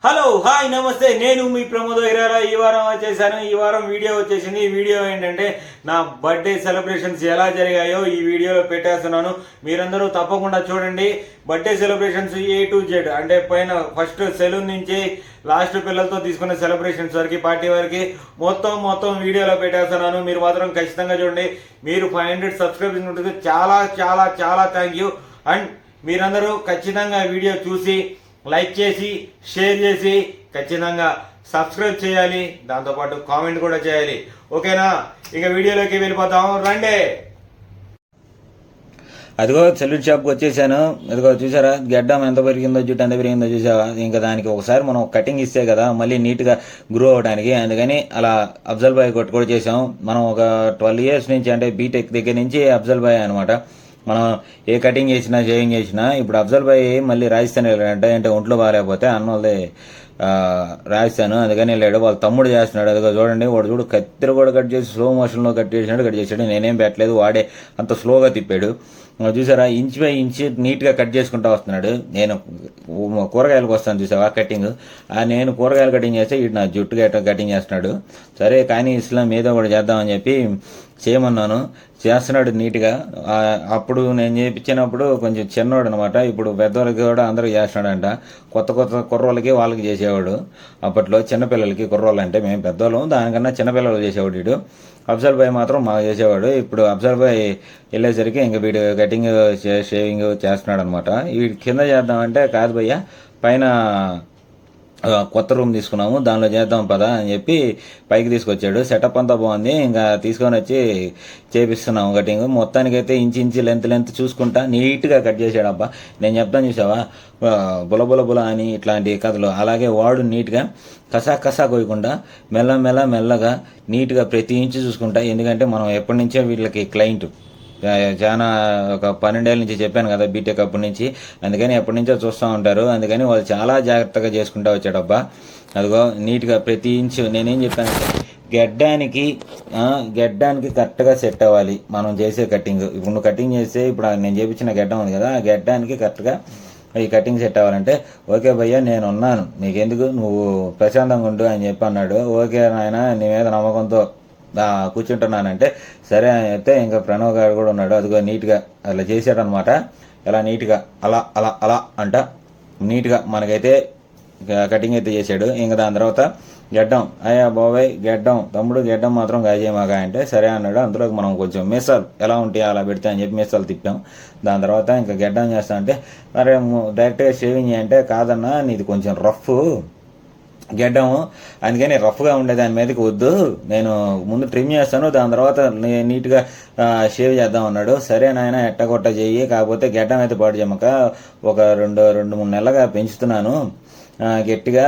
Hello hi నమస్తే, నేను మీ ప్రమోద్ వైరాల. ఈ వారం వచ్చేసాను. ఈ వారం వీడియో వచ్చేసింది. ఈ వీడియో ఏంటంటే నా బర్త్డే సెలబ్రేషన్స్ ఎలా జరిగాయో ఈ వీడియోలో పెట్టేస్తున్నాను. మీరందరూ తప్పకుండా చూడండి. Birthday celebrations A to Z, అంటే పైన ఫస్ట్ సెలూన్ నుంచి లాస్ట్ పిల్లలతో తీసుకున్న సెలబ్రేషన్స్ వరకు, పార్టీ వరకు మొత్తం వీడియోలో పెట్టేస్తున్నాను. మీరు మాత్రం ఖచ్చితంగా చూడండి. మీరు 500 సబ్స్క్రైబర్స్ ఉంటుంది. చాలా చాలా చాలా థ్యాంక్ యూ. అండ్ మీరందరూ ఖచ్చితంగా వీడియో చూసి లైక్ చేసి షేర్ చేసి ఖచ్చితంగా సబ్స్క్రైబ్ చేయాలి. దాంతోపాటు కామెంట్ కూడా చేయాలి. ఓకేనా? ఇక వీడియోలోకి వెళ్ళిపోతాం రండి. అదిగో సెల్యూట్ షాప్కి వచ్చేసాను. అదిగో చూసారా, గడ్డం ఎంత పెరిగిందో, జుట్టు ఎంత పెరిగిందో చూసావా? ఇంకా దానికి ఒకసారి మనం కటింగ్ ఇస్తే కదా మళ్ళీ నీట్గా గ్రో అవడానికి, అందుకని అలా అఫ్జల్ భాయ్ కూడా చేసాం. మనం ఒక 12 years నుంచి, అంటే బీటెక్ దగ్గర నుంచి అఫ్జల్ భాయ్ అనమాట. మనం ఏ కటింగ్ చేసినా షేవింగ్ చేసినా. ఇప్పుడు అఫ్జల్ భాయ్ మళ్ళీ రాజస్థాన్ వెళ్ళాడంటే, అంటే ఒంట్లో బాగాలేకపోతే అన్నోళ్ళది రాజస్థాన్, అందుకని వెళ్ళాడు. వాళ్ళ తమ్ముడు చేస్తున్నాడు. అదిగో చూడండి, వాడు చూడు కత్తిరి కూడా కట్ చేసి స్లో మోషన్లో కట్ చేసాడు. నేనేం పెట్టలేదు, వాడే అంత స్లోగా తిప్పాడు. చూసారా, ఇంచ్ బై ఇంచ్ నీట్గా కట్ చేసుకుంటూ వస్తున్నాడు. నేను కూరగాయలకు వస్తాను చూసావా కటింగ్. నేను కూరగాయలు కటింగ్ చేస్తే ఇటు నా జుట్టు కటింగ్ చేస్తున్నాడు. సరే కానీ ఇస్లాం ఏదో ఒకటి చేద్దామని చెప్పి చేయమన్నాను. చేస్తున్నాడు నీట్గా. అప్పుడు నేను చేయించినప్పుడు కొంచెం చిన్నవాడు అనమాట. ఇప్పుడు పెద్దవాళ్ళకి కూడా అందరికి చేస్తున్నాడంట. కొత్త కుర్రోళ్ళకి వాళ్ళకి చేసేవాడు. అప్పట్లో చిన్నపిల్లలకి కుర్రోళ్ళు అంటే మేము పెద్దవాళ్ళం, దానికన్నా చిన్నపిల్లలు చేసేవాడు వీడు. అఫ్జల్ భాయ్ మాత్రం మాకు చేసేవాడు. ఇప్పుడు అఫ్జల్ భాయ్ వెళ్ళేసరికి ఇంకా వీడు కటింగ్ షేవింగ్ చేస్తున్నాడు అనమాట. వీడి కింద చేద్దామంటే కాదు భయ్య, పైన కొత్త రూమ్ తీసుకున్నాము, దానిలో చేద్దాం పదా అని చెప్పి పైకి తీసుకొచ్చాడు. సెటప్ అంతా బాగుంది. ఇంకా తీసుకొని వచ్చి చేపిస్తున్నాము కటింగ్. మొత్తానికైతే ఇంచు లెంత్ చూసుకుంటా నీట్గా కట్ చేశాడు. అబ్బా, నేను చెప్తాను చూసావా, బుల అని ఇట్లాంటి కథలు. అలాగే వాడు నీట్గా కసా కోయకుండా మెల్లగా నీట్గా ప్రతి ఇంచు చూసుకుంటా. ఎందుకంటే మనం ఎప్పటి నుంచో వీళ్ళకి క్లయింట్, చాలా ఒక 12 ఏళ్ళ నుంచి చెప్పాను కదా, బీటెక్ అప్పటి నుంచి. అందుకని ఎప్పటి నుంచో చూస్తూ ఉంటారు. అందుకని వాళ్ళు చాలా జాగ్రత్తగా చేసుకుంటూ వచ్చాడబ్బా. అదిగో నీట్గా ప్రతి ఇంచు. నేనేం చెప్పానంటే గెడ్డానికి కరెక్ట్గా సెట్ అవ్వాలి మనం చేసే కటింగ్. ఇప్పుడు నువ్వు కటింగ్ చేస్తే, ఇప్పుడు నేను చేయించిన గెడ్డం ఉంది కదా, ఆ గెడ్డానికి కరెక్ట్గా ఈ కటింగ్ సెట్ అవ్వాలంటే, ఓకే భయ్య నేను ఉన్నాను, నీకెందుకు, నువ్వు ప్రశాంతంగా ఉండు అని చెప్పి అన్నాడు. ఓకే నాయన, నీ మీద నమ్మకంతో కూర్చుంటున్నానంటే సరే అని చెప్తే, ఇంకా ప్రణవ్ గారు కూడా ఉన్నాడు. అదిగో నీట్గా అలా చేశాడనమాట. ఇలా నీట్గా అలా అంట నీట్గా మనకైతే కటింగ్ అయితే చేశాడు. ఇంకా దాని తర్వాత గెడ్డం, అయ్యా బాబాయ్ గెడ్డం, తమ్ముడు గెడ్డం మాత్రం గాజేమాగా అంటే సరే అన్నాడు. అందులోకి మనం కొంచెం మీసాలు ఎలా ఉంటాయి అలా పెడితే అని చెప్పి మీసాలు తిప్పాం. దాని తర్వాత ఇంకా గెడ్డం చేస్తా అంటే, మరి డైరెక్ట్గా షేవింగ్ అంటే, కాదన్నా నీది కొంచెం రఫ్ గెడ్డము, అందుకని రఫ్గా ఉండే దాని మీదకి వద్దు, నేను ముందు ట్రిమ్ చేస్తాను, దాని తర్వాత నీట్గా షేవ్ చేద్దాం అన్నాడు. సరే నాయన ఎట్టగొట్ట చెయ్యి, కాకపోతే గెడ్డం అయితే పాటు చేయమక, ఒక 2-3 నెలలుగా పెంచుతున్నాను గట్టిగా,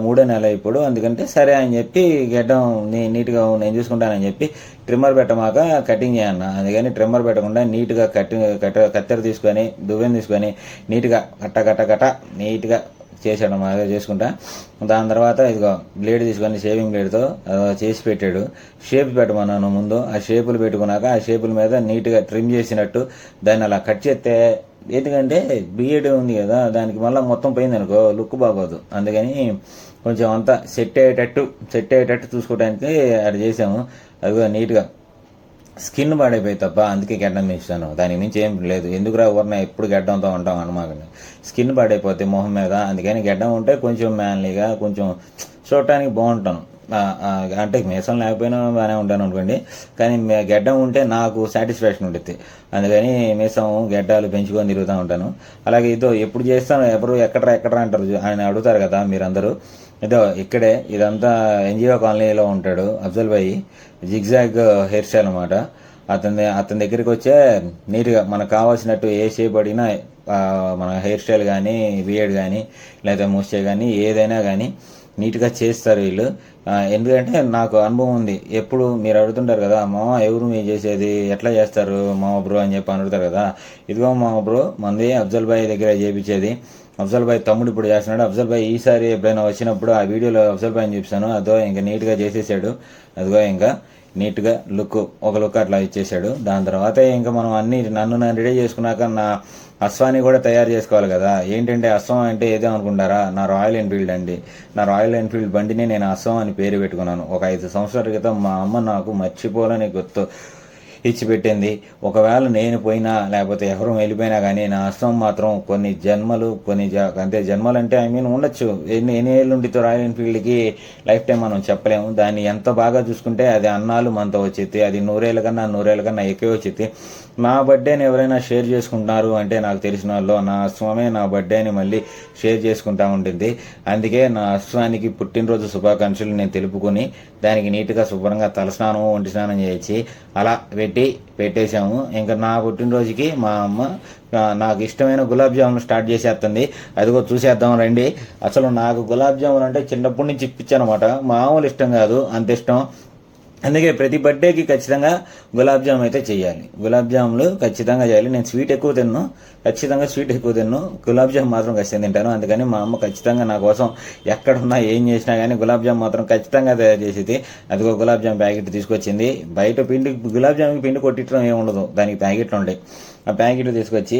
మూడో నెల ఇప్పుడు, అందుకంటే సరే అని చెప్పి గెడ్డం నీట్గా నేను చూసుకుంటానని చెప్పి ట్రిమ్మర్ పెట్టమాక కటింగ్ చేయన్న. అందుకని ట్రిమ్మర్ పెట్టకుండా నీట్గా కత్తెర తీసుకొని దువ్వెన తీసుకొని నీట్గా కట్ట నీట్గా చేశాడు మాగా చేసుకుంటా. దాని తర్వాత ఇదిగో బ్లేడ్ తీసుకొని షేవింగ్ బ్లేడ్తో చేసి పెట్టాడు. షేప్ పెట్టమన్నాను ముందు. ఆ షేపులు పెట్టుకున్నాక ఆ షేపుల మీద నీట్గా ట్రిమ్ చేసినట్టు దాన్ని అలా కట్ చేస్తే, ఎందుకంటే బిఎడ్ ఉంది కదా, దానికి మళ్ళీ మొత్తం పోయింది అనుకో లుక్ బాగోదు. అందుకని కొంచెం అంతా సెట్ అయ్యేటట్టు చూసుకోవడానికి అది చేసాము. అదిగో నీట్గా స్కిన్ పాడైపోయి తప్ప, అందుకే గడ్డం వేస్తాను, దానికి మించి ఏం లేదు. ఎందుకురా ఊరిన ఎప్పుడు గడ్డంతో ఉంటాం అన్నమాట. స్కిన్ పాడైపోతే మొహం మీద, అందుకని గడ్డం ఉంటే కొంచెం మ్యాన్లీగా, కొంచెం చూడటానికి బాగుంటాను. అంటే మీసం లేకపోయినా బాగానే ఉంటాను అనుకోండి, కానీ గడ్డం ఉంటే నాకు సాటిస్ఫాక్షన్ ఉంటుంది. అందుకని మీసం గడ్డాలు పెంచుకొని తిరుగుతూ ఉంటాను. అలాగే ఇదో ఎప్పుడు చేస్తాను, ఎవరు ఎక్కడ అంటారు ఆయన అడుగుతారు కదా మీరందరూ. ఇదో ఇక్కడే, ఇదంతా ఎన్జిఓ కాలనీలో ఉంటాడు అఫ్జల్ భాయ్. జిగ్జాగ్ హెయిర్ స్టైల్ అనమాట. అతని దగ్గరికి వచ్చే నీట్గా మనకు కావాల్సినట్టు ఏ షేప్ అడిగినా, మన హెయిర్ స్టైల్ కానీ, బియర్డ్ కానీ, లేదా మూసే కానీ, ఏదైనా కానీ నీట్గా చేస్తారు వీళ్ళు. ఎందుకంటే నాకు అనుభవం ఉంది. ఎప్పుడు మీరు అడుగుతుంటారు కదా, మామ ఎవరు మీరు చేసేది, ఎట్లా చేస్తారు మామ బ్రో అని చెప్పి అడుగుతారు కదా. ఇదిగో మామ బ్రో, మంది అఫ్జల్ భాయ్ దగ్గర చేయించేది. అఫ్జల్ భాయ్ తమ్ముడు ఇప్పుడు చేస్తున్నాడు. అఫ్జల్ భాయ్ ఈసారి ఎప్పుడైనా వచ్చినప్పుడు ఆ వీడియోలో అఫ్జల్ భాయ్ని చూపిస్తాను. అదో ఇంకా నీట్గా చేసేసాడు. అదిగో ఇంకా నీట్గా ఒక లుక్ అట్లా ఇచ్చేసాడు. దాని తర్వాత ఇంకా మనం నన్ను రెడీ చేసుకున్నాక నా అశ్వాన్ని కూడా తయారు చేసుకోవాలి కదా. ఏంటంటే అశ్వం అంటే ఏదో అనుకుంటారా, నా రాయల్ ఎన్ఫీల్డ్ అండి. నా రాయల్ ఎన్ఫీల్డ్ బండిని నేను అశ్వం అని పేరు పెట్టుకున్నాను. ఒక 5 సంవత్సరాల క్రితం మా అమ్మ నాకు మర్చిపోలేని గుర్తు ఇచ్చిపెట్టింది. ఒకవేళ నేను పోయినా లేకపోతే ఎవరు వెళ్ళిపోయినా కానీ నా అశ్వం మాత్రం కొన్ని జన్మలు అంతే జన్మలు అంటే ఉండొచ్చు. ఎన్ని ఏళ్ళు ఉండితో రాయల్ ఎన్ఫీల్డ్కి లైఫ్ టైం మనం చెప్పలేము. దాన్ని ఎంత బాగా చూసుకుంటే అది అన్నాళ్ళు మనతో వచ్చింది. అది 100 ఏళ్ళ కన్నా ఎక్కువ వచ్చింది. నా బర్త్డేని ఎవరైనా షేర్ చేసుకుంటున్నారు అంటే నాకు తెలిసిన వాళ్ళు నా అశ్వమే నా బర్త్డేని మళ్ళీ షేర్ చేసుకుంటా ఉంటుంది. అందుకే నా అశ్వానికి పుట్టినరోజు శుభాకాంక్షలు నేను తెలుపుకొని దానికి నీట్గా శుభ్రంగా తలస్నానం ఒంటి స్నానం చేయించి అలా పెట్టేశాము. ఇంకా నా పుట్టినరోజుకి మా అమ్మ నాకు ఇష్టమైన గులాబ్ జామున్ స్టార్ట్ చేసేస్తుంది. అదిగో చూసేద్దాం రండి. అసలు నాకు గులాబ్ జామున్ అంటే చిన్నప్పటి నుంచి ఇప్పించానమాట. మామూలు ఇష్టం కాదు, అంత ఇష్టం. అందుకే ప్రతి బర్త్డేకి ఖచ్చితంగా గులాబ్ జామ్ అయితే చేయాలి. గులాబ్ జాములు ఖచ్చితంగా చేయాలి. నేను స్వీట్ ఎక్కువ తిన్ను, గులాబ్ జామ్ మాత్రం ఖచ్చితంగా తింటాను. అందుకని మా అమ్మ ఖచ్చితంగా నా కోసం ఎక్కడున్నా ఏం చేసినా కానీ గులాబ్ జామ్ మాత్రం ఖచ్చితంగా తయారు చేసేది. అదిగో గులాబ్ జామ్ ప్యాకెట్ తీసుకొచ్చింది. బయట గులాబ్ జామ్కి పిండి కొట్టించడం ఏమి ఉండదు, దానికి ప్యాకెట్లు ఉంటాయి. ఆ ప్యాకెట్లు తీసుకొచ్చి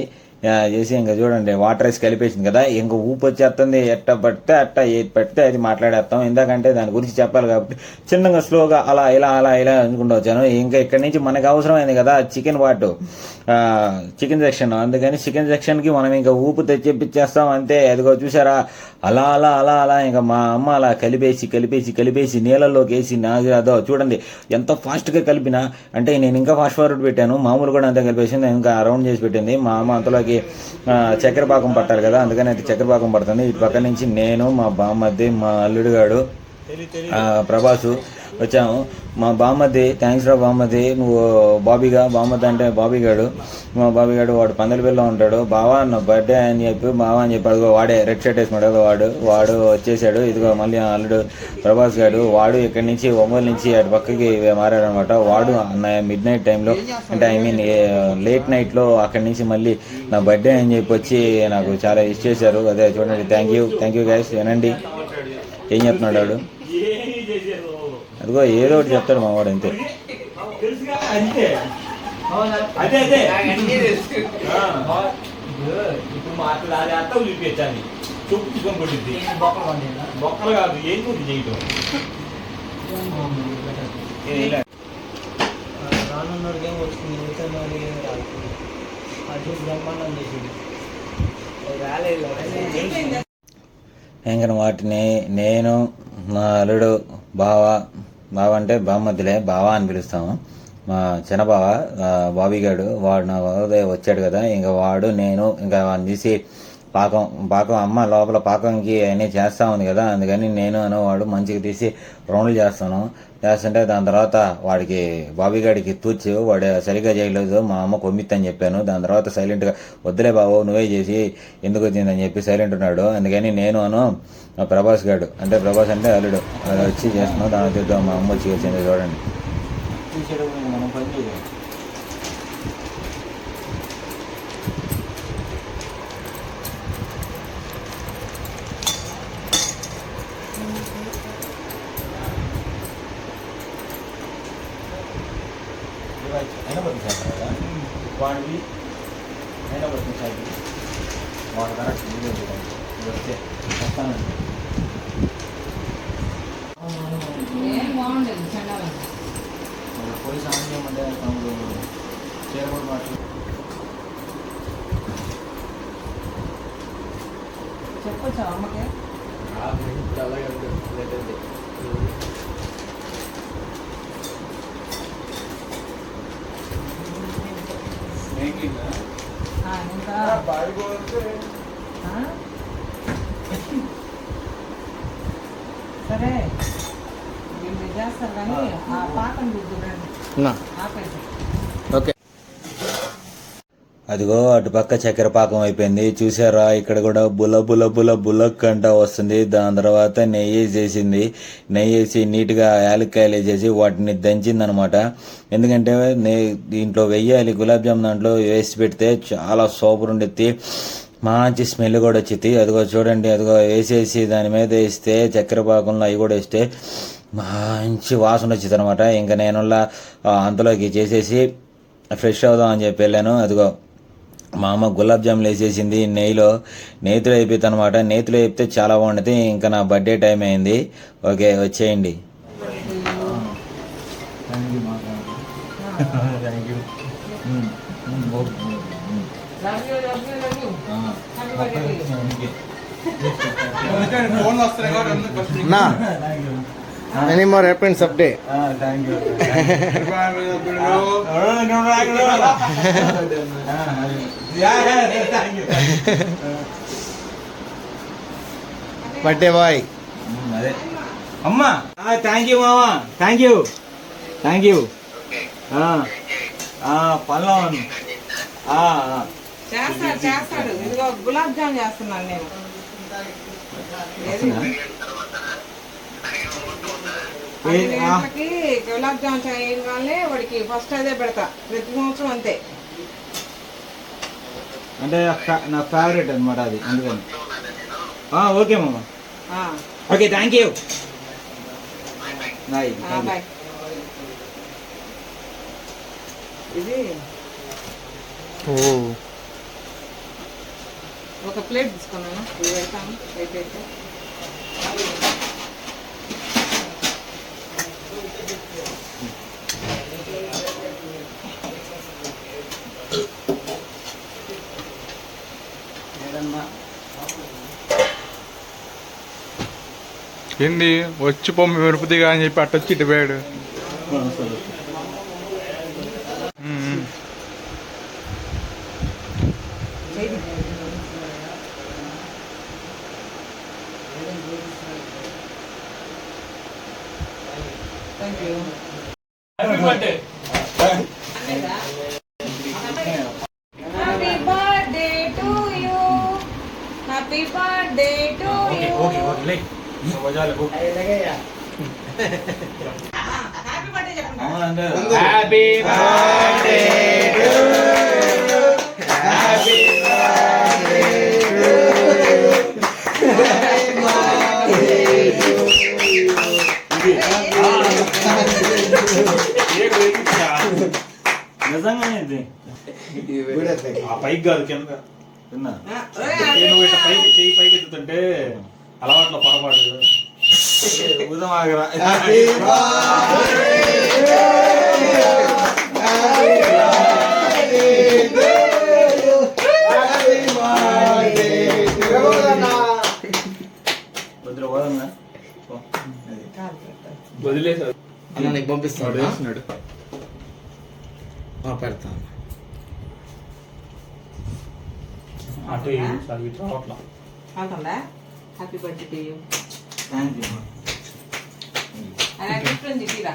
చేసి ఇంకా చూడండి వాటర్ వేసి కలిపేసింది కదా. ఇంకా ఊపు వచ్చేస్తుంది. ఎట్ట పడితే అట్ట ఏది పడితే అది మాట్లాడేస్తాం. ఎందుకంటే దాని గురించి చెప్పాలి కాబట్టి చిన్నగా స్లోగా అలా ఇలా అనుకుంటూ వచ్చాను. ఇంకా ఇక్కడి నుంచి మనకు అవసరమైంది కదా చికెన్ సెక్షన్. అందుకని చికెన్ సెక్షన్కి మనం ఇంకా ఊపు తెచ్చిప్పించేస్తాం అంతే. అదిగో చూసారా అలా ఇంకా మా అమ్మ అలా కలిపేసి నీళ్ళల్లోకి వేసి అదో చూడండి ఎంత ఫాస్ట్గా కలిపినా. అంటే నేను ఇంకా ఫాస్ట్ ఫార్వర్డ్ పెట్టాను, మామూలు కూడా అంతా కలిపేసింది. ఇంకా రౌండ్ చేసి పెట్టింది. మా అమ్మ అంతలోకి చక్కెర పాకం పట్టాలి కదా, అందుకని అయితే చక్కెర పాకం పడుతుంది. ఇటు పక్క నుంచి నేను, మా బామ్మద్ది, మా అల్లుడు గాడు ప్రభాసు వచ్చాము. మా బామ్మద్ది థ్యాంక్స్ రా బామ్మద్ది, నువ్వు బామ్మద్ది అంటే బాబీగాడు, మా బాబీగాడు వాడు పందలపల్లిలో ఉంటాడు. బావా నా బర్త్డే అని చెప్పి అదిగో వాడే రెడ్ షర్ట్ వేసుకున్నాడు వాడు వచ్చేసాడు. ఇదిగో మళ్ళీ అల్లుడు ప్రభాస్ గాడు, వాడు ఇక్కడి నుంచి ఒంగోలు నుంచి అటు పక్కకి మారాడనమాట. వాడు మిడ్ నైట్ టైంలో అంటే లేట్ నైట్లో అక్కడి నుంచి మళ్ళీ నా బర్త్డే అని చెప్పి వచ్చి నాకు చాలా ఇష్ట చేశారు. అదే చూడండి, థ్యాంక్ యూ గైస్. వినండి ఏం చెప్తున్నాడు వాడు. అదిగో ఏదో ఒకటి చెప్తాడు మా వాడు అంతే. ఇంకా వాటిని నేను మా అల్లుడు బావ అంటే బామ్మద్దిలే బావా అని పిలుస్తాము. మా చిన్నబావ బాబీగాడు వాడు నా వచ్చాడు కదా. ఇంకా వాడు నేను ఇంకా వాడిని తీసి పాకం అమ్మ లోపల పాకంకి అన్నీ చేస్తూ ఉంది కదా. అందుకని నేను వాడు మంచిగా తీసి రౌండ్లు చేస్తుంటే దాని తర్వాత వాడికి బాబీగాడికి తూర్చి వాడు సరిగ్గా చేయలేదు, మా అమ్మ కొమ్మిత్తని చెప్పాను. దాని తర్వాత సైలెంట్గా వద్దులే బాబు నువ్వే చేసి ఎందుకు వచ్చిందని చెప్పి సైలెంట్ ఉన్నాడు. అందుకని నేను ప్రభాస్ గాడు అంటే ప్రభాస్ అంటే అల్లుడు అది వచ్చి చేస్తున్నాం. దాని మా అమ్మ వచ్చి వచ్చింది చూడండి. మనం పని చేయాలి. అయినా పడుతుంది కదా వాడివి అయినా పడుతుంది వాడు కరెక్ట్ వస్తే వస్తానండి. పోయి సాయం చేయమంటే తమ్ముడు చేరబడి మాటలు చెప్పొచ్చా అమ్మకే సరే వీళ్ళు చేస్తారు కానీ ఆ పాకం ఓకే. అదిగో అటుపక్క చక్కెర పాకం అయిపోయింది చూసారా. ఇక్కడ కూడా బులక్ అంట వస్తుంది. దాని తర్వాత నెయ్యి వేసి నీట్గా యాలక్కాయలు వేసేసి వాటిని దంచింది అనమాట. ఎందుకంటే దీంట్లో వెయ్యాలి గులాబ్ జామ్, దాంట్లో వేసి పెడితే చాలా సూపర్ ఉండేది. మంచి స్మెల్ కూడా వచ్చింది. అదిగో చూడండి, అదిగో వేసేసి దాని మీద వేస్తే చక్కెర పాకంలో అవి కూడా వేస్తే మంచి వాసన వచ్చింది అనమాట. ఇంకా నేను అంతలోకి చేసేసి ఫ్రెష్ అవుదాం అని చెప్పి వెళ్ళాను. అదిగో మా అమ్మ గులాబ్ జాములు వేసేసింది నెయ్యితో అయిపోయింది అనమాట. నెయ్యిలో వేపితే చాలా బాగుంటుంది. ఇంకా నా బర్త్డే టైం అయింది. ఓకే, వచ్చేయండి. Any more happens of day? Thank you. Thank you. Birthday boy. అదే అమ్మా, థ్యాంక్ యూ మామా, థ్యాంక్ యూ. పనిలో చేస్తాడు. ఇదిగో గులాబ్ జామ్ చేస్తున్నాను నేను. గులాబ్ జామ్ చేయగానే వాడికి ఫస్ట్ అదే పెడతా ప్రతి సంవత్సరం అంతే. అంటే నా ఫేవరెట్ అనమాట అది, అందుకని. ఓకే మామా, ఓకే, థ్యాంక్ యూ. బాయ్. ఇది ఒక ప్లేట్ తీసుకున్నాను, ఇది పెడతాను అయిపోయింది. ఏంది వచ్చి పొమ్మ మెరుపుదిగా అని చెప్పి అట్టొచ్చి ఇటు పోయాడు. Happy birthday to you, happy birthday to you. Happy birthday చెప్పండి. Happy birthday to you, happy birthday to నిజంగానే పైకి కాదు కింద. నువ్వు ఇట్లా పైకి చెయ్యి పైకి ఎత్తుతుంటే అలవాట్లో పొరపాటు. ఉదయం ఆగరా. వదిలేసాడు. అన్న నీకు పంపిస్తాడు. వేసినాడు. పెడతాను. అటు ఇటు రావట్లా. అవుతుందా? Happy birthday to you. Thank you. అలా డిఫరెంట్ ఇటీరా.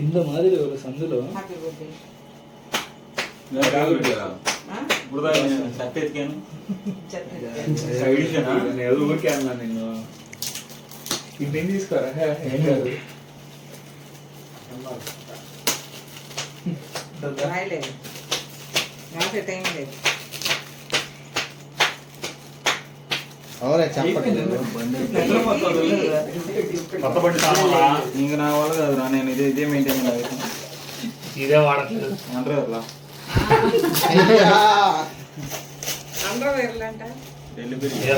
ఇంత మాదిరి ఒక సందులో హ్యాపీ బర్త్డే. ఇప్పుడు షర్ట్ ఎత్తికాను. నేను ఊరికే అన్నా నిన్ను. ఇంకేం తీసుకోరా, ఏం కాదు. రాయలేదు, రాసే టైం లేదు. అవునే చెప్పండి. కొత్త బండి సామాన్లా? ఇంక నా వల్ల కాదురా, నేను ఇదే మెయింటైన్ ఇదే వాడట్లేదు అంటారు అట్లా. అందరూ వెళ్ళంట.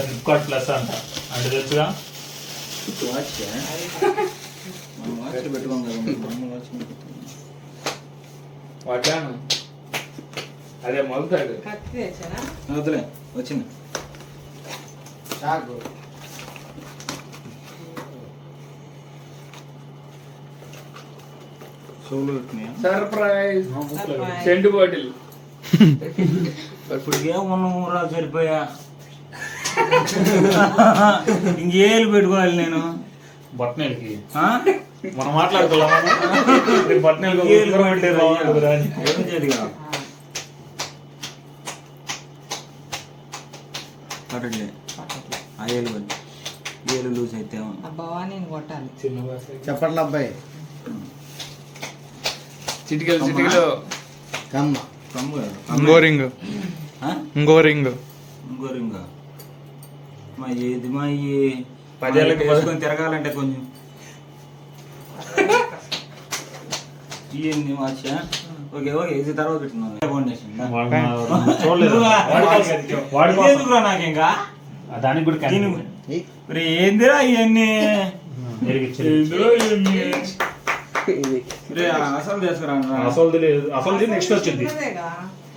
ఫ్లిప్కార్ట్ ప్లస్ అంట అంటే తెలుసుగా. వాచ్ పెట్టుకోం కదా, వాటాను అదే మొదలుతాడు. కత్తి తెచ్చానా? వద్దులే, వచ్చింది. షోలు పెట్టినాయా? Surprise scent bottle. ఇప్పుడు ఏమన్నా సరిపోయా, ఇంకేళ్ళు పెట్టుకోవాలి నేను. బట్టనేలకి మనం మాట్లాడుకోవాలా? బట్టనేలు పట్టట్లే, ఆ ఏలు లూజ్ అయితే అబ్బా నేను కొట్టాలి. చిన్న బాస్ చెప్పట్ల అబ్బాయి. చిటికలు కమ్మ. కమ్ము కాదు. ఇంకో రింగ్ ఆ? ఇంకో రింగ్ ఇంకో రింగా మా ఏది మా ఈ 10 ఏళ్ళకి వేసుకొని తిరగాలంటే కొంచెం ఏంది మార్చ ఓకే ఓకే ఇది తర్వాత పెట్టుకున్నాను ఫౌండేషన్ చూడలేదు వాడి కోసం. ఎందుకురా నాకు ఇంకా దానికి కూడా దీని ఏయ్. మరి ఏందిరా ఇవన్నీ ఎరిగిచ్చారు. రే, అసలు తీసుకురా అసలు నెక్స్ట్ వచ్చింది. ఉన్నదేగా.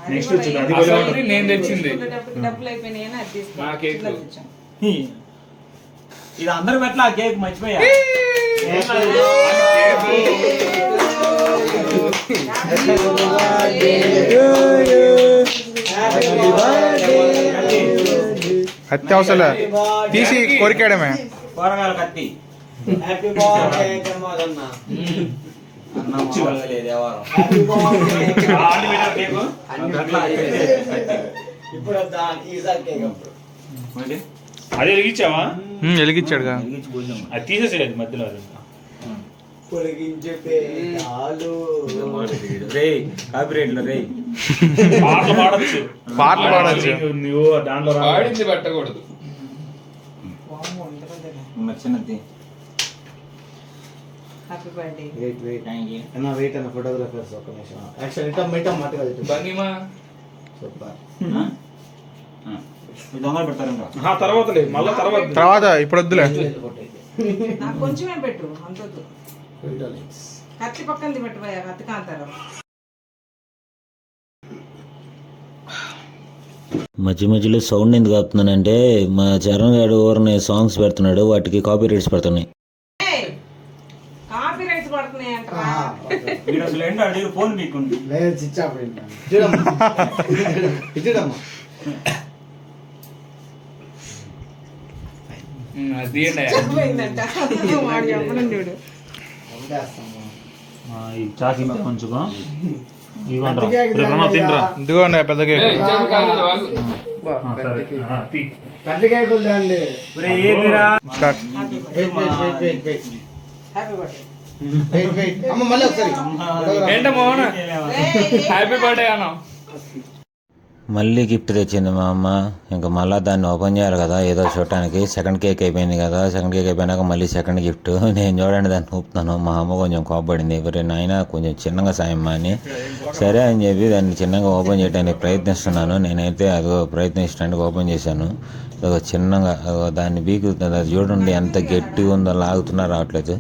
అది నెక్స్ట్ కూడా వచ్చింది. అది అసలు కూడా ఉంటుంది. నేను తెచ్చింది. తీసుకునేటప్పటికి డబ్బులు అయిపోయినాయని అది తీసుకో. నా కేక్. చిన్నది తెచ్చాం. ఇది అందరు పెట్టలా కేక్ మర్చిపోయా కత్తి అవసరం తీసి కొరికాడమే. కూరగాయల కత్తి హ్యాపీ బర్త్డే కమ్మగన్న. అన్నం మామూలుగా లేదు ఎవరు ఇప్పుడు ఈసారి కేక్ అప్పుడు. అది వెలిగించావా? వెలిగించాడుగా. అది తీసేసేది మధ్యలో. అది పొడిగించే పేటాలు. రే కాపీరేట్లు రే పాటలు పాడచ్చు. పాటలు పాడొచ్చు. నువ్వు దాంట్లో ఆడింది పెట్టకూడదు. వామ్మో, ఇంతమందిగా. చిన్నది happy birthday. Wait wait thank you అన్న వెయిట్ అన్న ఫోటోగ్రాఫర్స్ ఒక నిమిషం. యాక్షన్ ఇటం మట్టుగా బంగిమా సూపర్. దొంగలు పెడతారు ఇంకా తర్వాత లేదు మళ్ళీ తర్వాత ఇప్పుడు వద్దులే. నాకు కొంచెమే పెట్టు అంతొద్దు. కత్తి పక్కనది పెట్టబోయా కత్తి కాంతారు. మధ్య మధ్యలో సౌండ్ ఎందుకు ఆపుతున్నానంటే మా చరణ్ గారు ఊరిని సాంగ్స్ పెడుతున్నాడు వాటికి కాపీ రైట్స్ పడుతున్నాయి కాపీ రైట్స్ పడుతున్నాయి అంటారా? వీడు అసలు ఏంటో అడిగి ఫోన్ మీకుంది లేదు చిచ్చా చూడమ్మా. అది చెప్పలేదంట. వాడు చెప్పడం చూడు. చాకి కొంచెం తినరా. ఇదిగోండి పెద్ద కేక్. కత్తి కేక్ ఉందండి. స్టార్ట్. Happy birthday. వెయిట్ అమ్మ మళ్ళీ ఒకసారి ఏంటమ్మా హ్యాపీ బర్త్డే అన్నా. మళ్ళీ గిఫ్ట్ తెచ్చింది మా అమ్మ ఇంకా మళ్ళీ దాన్ని ఓపెన్ చేయాలి కదా ఏదో చూడటానికి సెకండ్ కేక్ అయిపోయింది కదా సెకండ్ కేక్ అయిపోయినాక మళ్ళీ సెకండ్ గిఫ్ట్ నేను చూడండి దాన్ని ఊపుతాను మా అమ్మ కొంచెం కోపడింది ఎవరి నాయన కొంచెం చిన్నగా సాయం అని సరే అని చెప్పి దాన్ని చిన్నగా ఓపెన్ చేయడానికి ప్రయత్నిస్తున్నాను నేనైతే అదో ప్రయత్నించడానికి ఓపెన్ చేశాను అదో చిన్నగా దాన్ని బీకుతుంది అది చూడండి ఎంత గట్టిగా ఉందో లాగుతున్నా రావట్లేదు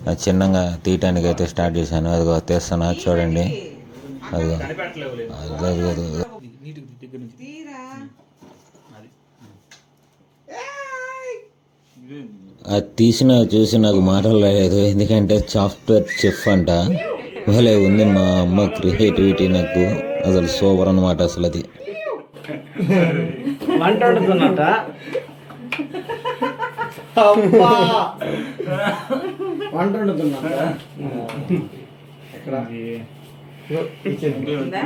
అది చిన్నగా తీయటానికి అయితే స్టార్ట్ చేశాను అదిగో తీస్తున్నా చూడండి అదిగో అదిగో తీరా. అది తీసిన చూసి నాకు మాటలు లేదు ఎందుకంటే సాఫ్ట్వేర్ చెఫ్ అంట భలే ఉంది మా అమ్మ క్రియేటివిటీ నాకు అసలు సూపర్ అన్నమాట అసలు అది వంట వండుతున్నట్ట వంట వండుతున్నట్ట ఎక్కడ ఉందా?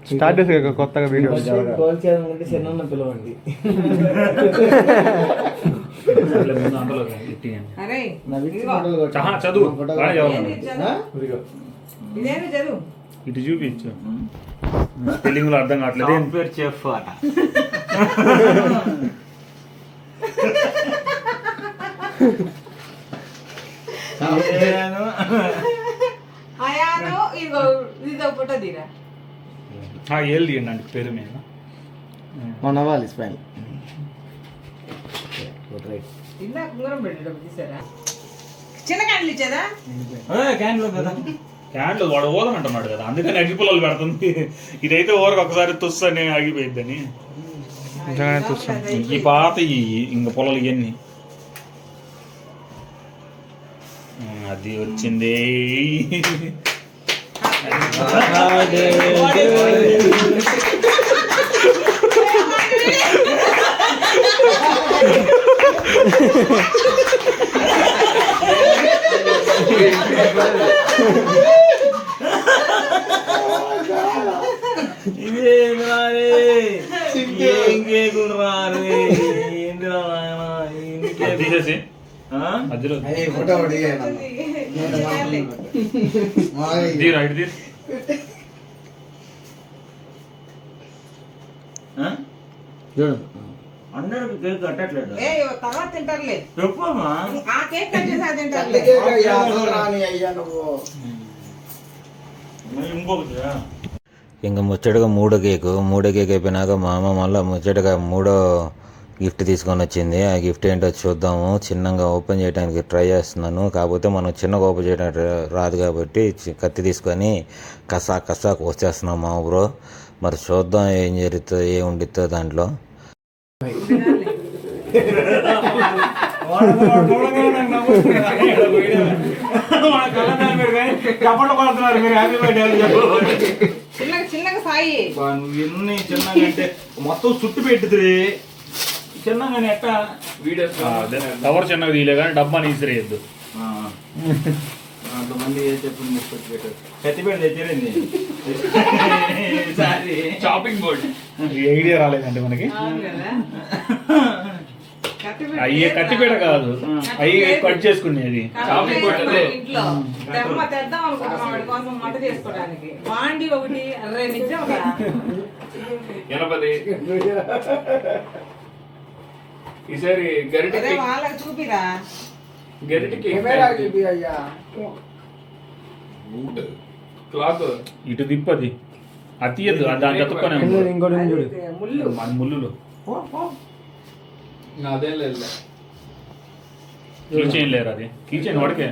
స్టార్ట్ చేసి కొత్తగా వీడియో. కోల్చేయాలంటే చిన్న పిలవండి. అరే చదువు ఏంది చదువు? ఇదేమి చదువు? ఇటు చూపించు స్పెల్లింగ్ లో అర్థం కావట్లేదు చెఫ్ అట అయాను ఇదిగో ఇదో ఫోటో తీరా. ఏళ్ళు తీయండి అంటే పేరు మీద మన వాళ్ళు స్మైల్ ఇందాక ఉంగరం పెట్టేటప్పుడు తీసారా? చిన్న క్యాండిల్ ఇచ్చేదా? క్యాండ్లు వాడు ఓదం అంటున్నాడు కదా అందుకని అగ్గి పుల్లలు పెడుతుంది ఇదైతే ఊరకు ఒకసారి తుస్సు అని ఆగిపోయిద్దని నిజంగానే చూస్తాం. ఈ పాత ఇంక పొలాలు ఇవన్నీ అది వచ్చింది తీసేసి మధ్యలో ఫోటో ఒకటి తీరా ఇటు తీరు. చూడు అందరికి కేక్ కట్టట్లేదు ఏ తర్వాత తింటారులే. చెప్పమ్మా. ఆ కేక్ కట్ చేసి అది తింటారులే. అయ్యా నువ్వు ఇంకొకటి ఇంకా ముచ్చటగా మూడో కేక్ అయిపోయినాక మా అమ్మ మళ్ళీ ముచ్చటగా మూడో గిఫ్ట్ తీసుకొని వచ్చింది. ఆ గిఫ్ట్ ఏంటో చూద్దాము. చిన్నగా ఓపెన్ చేయడానికి ట్రై చేస్తున్నాను. కాకపోతే మనం చిన్నగా ఓపెన్ చేయడానికి రాదు కాబట్టి కత్తి తీసుకొని కసా కోసేస్తున్నాం మా బ్రో. మరి చూద్దాం ఏం జరుగుతుందో ఏం ఉండిద్దో దాంట్లో. చిన్నగా సాయి నువ్వు ఎన్ని చిన్నగా అంటే మొత్తం చుట్టు పెట్టుతుంది చిన్నగా ఎట్ట వీడియో కవర్ చిన్నగా తీయలే కానీ డబ్బా నీసిరేయద్దు. అంతమంది ఏ చెప్పులు ముసుకొచ్చి పెట్టారు. కత్తిపేట తెచ్చారండి ఈసారి. షాపింగ్ బోర్డ్ ఈ ఐడియా రాలేదండి మనకి. అవును కదా. అయ్యే కత్తిపీట కాదు, అయ్యి కట్ చేసుకునేది. షాపింగ్ బోర్డ్ అదే. ఇంట్లో తెద్దాం అనుకుంటున్నాం వాడి కోసం వంట చేసుకోవడానికి. బాండి ఒకటి అరే నిజం కదా. ఎనపది ఈసారి గరిటె అరే వాళ్ళకి చూపిరా. గరిటెకి అయ్యా క్లాత్ ఇటు తిప్పది అది తీయద్దు, దాన్ని ఎత్తుకొని ఇంకోటి చూడు ముళ్ళు మన ముళ్ళు అదేం లేదు. కీచైన్ లేరు, అది కీచైన్ వాడికే.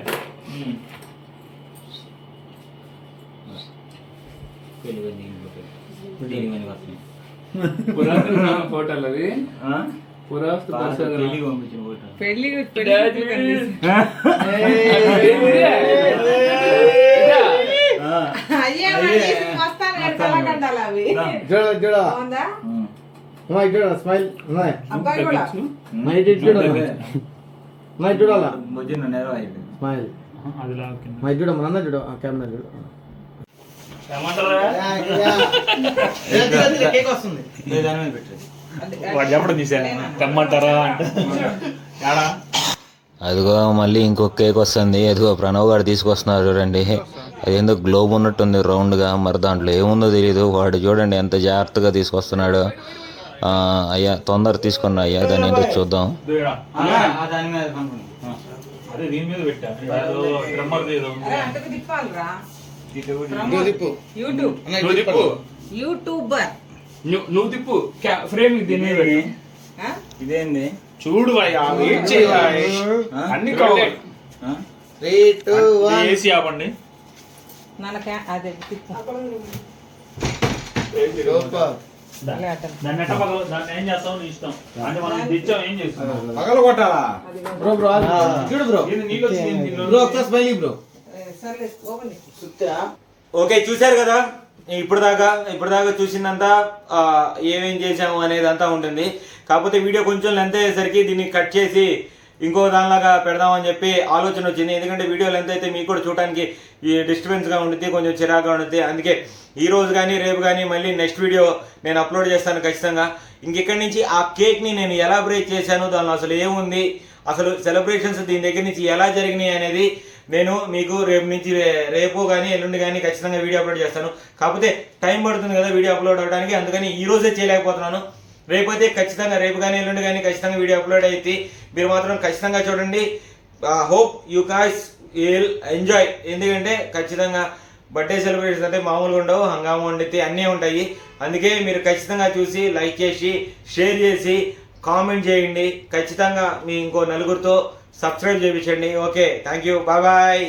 పురాతన ఫోటోలు అవి పురావస్తు పరిశోధన పెళ్లి అయ్యే వస్తాను కలకండాలి అవి. చూడ బాగుందా చూడ స్మైల్ అబ్బాయి కూడా చూడాలా అయిపోయింది. స్మైల్ అది లాక్కింది. మై చూడ మన చూడు కెమెరా చూడు కేక్ వస్తుంది. వాడు చెప్పడం తీసా తెమ్మంటారా అంటే ఏడా అదిగో మళ్ళీ ఇంకొక కేక్ వస్తుంది. అదిగో ప్రణవ్ గారు తీసుకొస్తున్నారు చూడండి. అదేందో గ్లోబ్ ఉన్నట్టుంది రౌండ్గా, మరి దాంట్లో ఏముందో తెలియదు. వాడు చూడండి ఎంత జాగ్రత్తగా తీసుకొస్తున్నాడు. అయ్యా తొందర తీసుకున్నా అయ్యా, దాన్ని ఏంటో చూద్దాం. అదే దీని మీద పెట్టా డ్రమ్మర్ అరే అంటకు తిప్పాలిరా. యూట్యూబర్ నువ్వు తిప్పు ఫ్రేమ్ దీని మీద పెట్టు. ఇదేంది చూడు అన్ని కవర్ ఏసీ ఆపండి. అదే తిప్పు. దాన్ని ఎట్ట దాన్ని ఏం చేస్తావు నీ ఇష్టం. అంటే మనం తెచ్చాం ఏం చేస్తాం పగల కొట్టాలా బ్రో బ్రో చూడు బ్రో నీళ్ళు వచ్చింది బ్రో ఒకసారి స్మైల్ బ్రో. సర్లే ఓపెన్ ఓకే చూశారు కదా, ఇప్పటిదాకా చూసిందంతా ఏమేం చేసాము అనేది అంతా ఉంటుంది. కాకపోతే వీడియో కొంచెం లెంత్ అయ్యేసరికి దీన్ని కట్ చేసి ఇంకో దానిలాగా పెడదామని చెప్పి ఆలోచన వచ్చింది. ఎందుకంటే వీడియో లెంత్ అయితే మీకు కూడా చూడడానికి డిస్టర్బెన్స్గా ఉంటుంది, కొంచెం చిరాగ్గా ఉంటుంది. అందుకే ఈ రోజు కానీ రేపు కానీ మళ్ళీ నెక్స్ట్ వీడియో నేను అప్లోడ్ చేస్తాను ఖచ్చితంగా. ఇంకెక్కడి నుంచి ఆ కేక్ని నేను ఎలా బ్రేక్ చేశాను, దానిలో అసలు ఏముంది, అసలు సెలబ్రేషన్స్ దీని దగ్గర నుంచి ఎలా జరిగినాయి అనేది నేను మీకు రేపు కానీ ఎల్లుండి కానీ ఖచ్చితంగా వీడియో అప్లోడ్ చేస్తాను. కాకపోతే టైం పడుతుంది కదా వీడియో అప్లోడ్ అవ్వడానికి, అందుకని ఈ రోజే చేయలేకపోతున్నాను. రేపైతే ఖచ్చితంగా రేపు కానీ ఎల్లుండి కానీ ఖచ్చితంగా వీడియో అప్లోడ్ అయితే మీరు మాత్రం ఖచ్చితంగా చూడండి. Hope you guys will enjoy. ఎందుకంటే ఖచ్చితంగా బర్త్డే సెలబ్రేషన్స్ అంటే మామూలుగా ఉండవు, హంగామా వండితే అన్నీ ఉంటాయి. అందుకే మీరు ఖచ్చితంగా చూసి లైక్ చేసి షేర్ చేసి కామెంట్ చేయండి. ఖచ్చితంగా మీ ఇంకో నలుగురితో సబ్స్క్రైబ్ చేయించండి. Okay, thank you, bye bye.